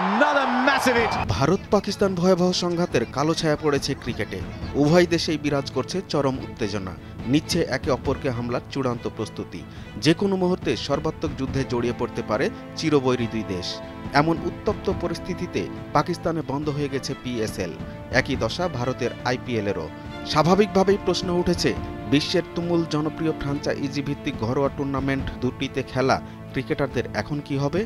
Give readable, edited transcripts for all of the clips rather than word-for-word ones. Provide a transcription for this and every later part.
Another massive hit. Bharat Pakistan ভয়াবহ সংঘাতের কালো ছায়া পড়েছে ক্রিকেটে। উভয় দেশেই বিরাজ করছে চরম উত্তেজনা, নিচ্ছে একে অপরকে হামলার চূড়ান্ত প্রস্তুতি। যে কোনো মুহূর্তে সর্বাত্মক যুদ্ধে জড়িয়ে পড়তে পারে চিরবৈরী দুই দেশ। এমন উত্তপ্ত পরিস্থিতিতে পাকিস্তানে বন্ধ হয়ে গেছে পিএসএল। একই দশা ভারতের আইপিএলেরও। স্বাভাবিকভাবেই প্রশ্ন উঠেছে, বিশ্বের তুমুল জনপ্রিয় ফ্রাঞ্চাইজি ভিত্তিক ঘরোয়া টুর্নামেন্ট দুটিতে খেলা ক্রিকেটারদের এখন কি হবে?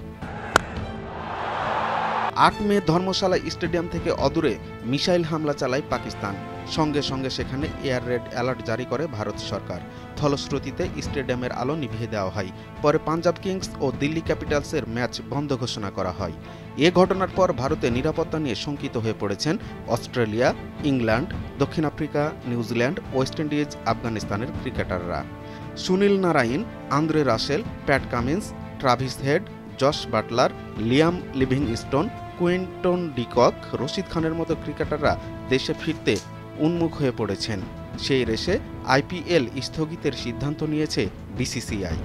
৮ মে ধর্মশালা স্টেডিয়াম থেকে অদূরে মিসাইল হামলা চালায় পাকিস্তান। সঙ্গে সঙ্গে সেখানে এয়ার রেড অ্যালার্ট জারি করে ভারত সরকার। ফলশ্রুতিতে স্টেডিয়ামের আলো নিভিয়ে দেওয়া হয়। পরে পাঞ্জাব কিংস ও দিল্লি ক্যাপিটালসের ম্যাচ বন্ধ ঘোষণা করা হয়। এ ঘটনার পর ভারতে নিরাপত্তা নিয়ে শঙ্কিত হয়ে পড়েছেন অস্ট্রেলিয়া, ইংল্যান্ড, দক্ষিণ আফ্রিকা, নিউজিল্যান্ড, ওয়েস্ট ইন্ডিজ, আফগানিস্তানের ক্রিকেটাররা। Sunil Narine, Andre Russell, Pat Cummins, Travis Head, Jos Buttler, Liam Livingstone, Quinton de Kock, Rashid খানের মতো ক্রিকেটাররা দেশে ফিরতে উন্মুখ হয়ে পড়েছেন। সেই রেশে আইপিএল স্থগিতের সিদ্ধান্ত নিয়েছে বিসিসিআই।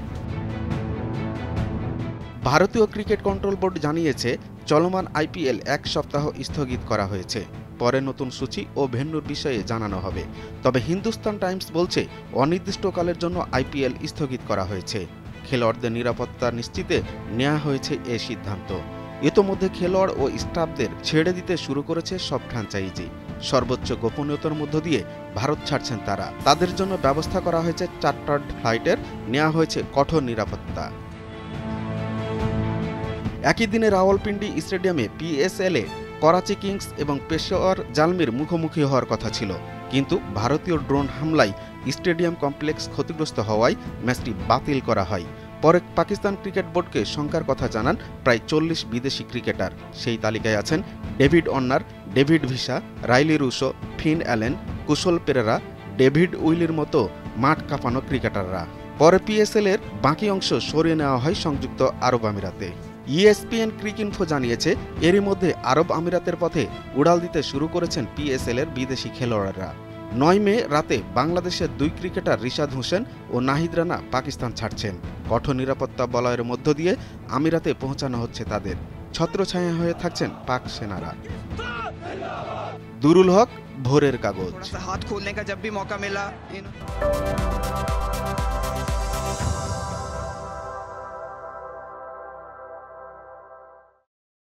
ভারতীয় ক্রিকেট কন্ট্রোল বোর্ড জানিয়েছে, চলমান আইপিএল 1 সপ্তাহ স্থগিত করা হয়েছে। পরে নতুন সূচি ও ভেন্যুর বিষয়ে জানানো হবে। তবে হিন্দুস্তান টাইমস বলছে, অনির্দিষ্টকালের জন্য আইপিএল স্থগিত করা হয়েছে। খেলোয়াড়দের নিরাপত্তা নিশ্চিতে নেওয়া হয়েছে এ সিদ্ধান্ত। ইতোমধ্যে খেলোয়াড় ও স্টাফদের ছেড়ে দিতে শুরু করেছে সব ফ্র্যাঞ্চাইজি। সর্বোচ্চ গোপনীয়তার মধ্য দিয়ে ভারত ছাড়ছেন তারা। তাদের জন্য ব্যবস্থা করা হয়েছে চার্টার্ড ফ্লাইটের, নেওয়া হয়েছে কঠোর নিরাপত্তা। একই দিনে রাওয়ালপিন্ডি স্টেডিয়ামে পিএসএলে করাচি কিংস এবং পেশোয়ার জালমির মুখোমুখি হওয়ার কথা ছিল, কিন্তু ভারতীয় ড্রোন হামলায় স্টেডিয়াম কমপ্লেক্স ক্ষতিগ্রস্ত হওয়ায় ম্যাচটি বাতিল করা হয়। পরে পাকিস্তান ক্রিকেট বোর্ডকে শঙ্কার কথা জানান প্রায় 40 বিদেশি ক্রিকেটার। সেই তালিকায় আছেন David Warner, David Wiese, Rilee Rossouw, Finn Allen, Kusal Perera, David উইলির মতো মাঠ কাঁপানো ক্রিকেটাররা। পরে পিএসএল-এর বাকি অংশ সরিয়ে নেওয়া হয় সংযুক্ত আরব আমিরাতে। ইএসপিএন ক্রিকইনফো জানিয়েছে, এরই মধ্যে আরব আমিরাতের পথে উড়াল দিতে শুরু করেছেন পিএসএল-এর বিদেশি খেলোয়াড়রা। 9 মে রাতে বাংলাদেশের 2 ক্রিকেটার রিশাদ হোসেন ও নাহিদ রানা পাকিস্তান ছাড়ছেন। কঠোর নিরাপত্তা বলয়ের মধ্য দিয়ে আমিরাতে পৌঁছানো হচ্ছে তাদের। ছত্রছায়া হয়ে থাকছেন পাক সেনারা। দুরুল হক, ভোরের কাগজ।